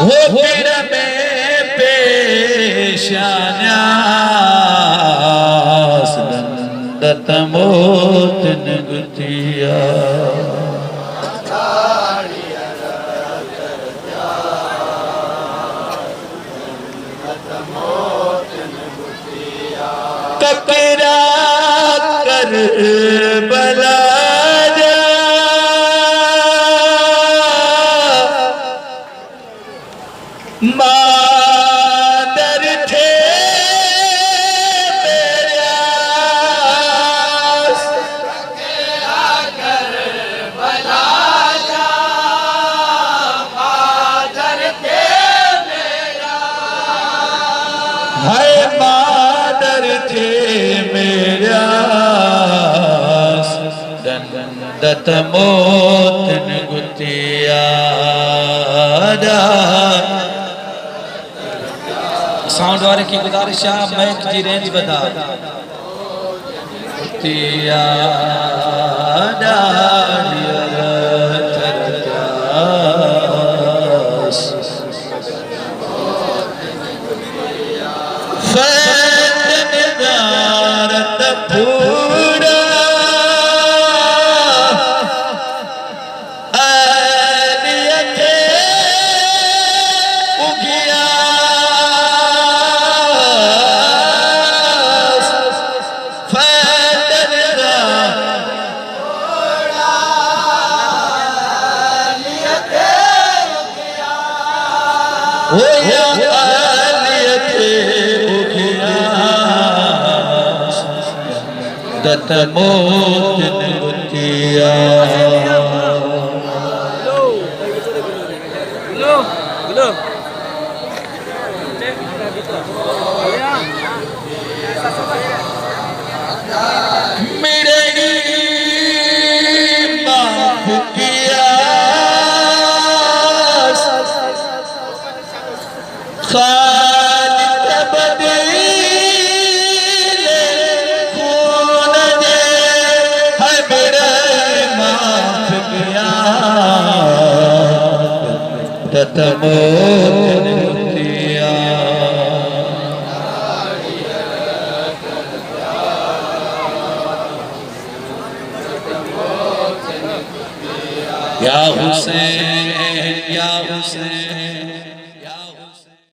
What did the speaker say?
वो पीर में पेशान्यास दत मोतन गुतिया ककरा कर बला मादर थे मेरा कर बला जा मादर थे मेरा है मादर थे मेरा दत मोतन गुतिया साउंड वाले की गुजारिश है माइक की रेंज बता दत मोतन गुतिया मेरे माफ किया दत मोतन गुतिया या हुसैन या हुसैन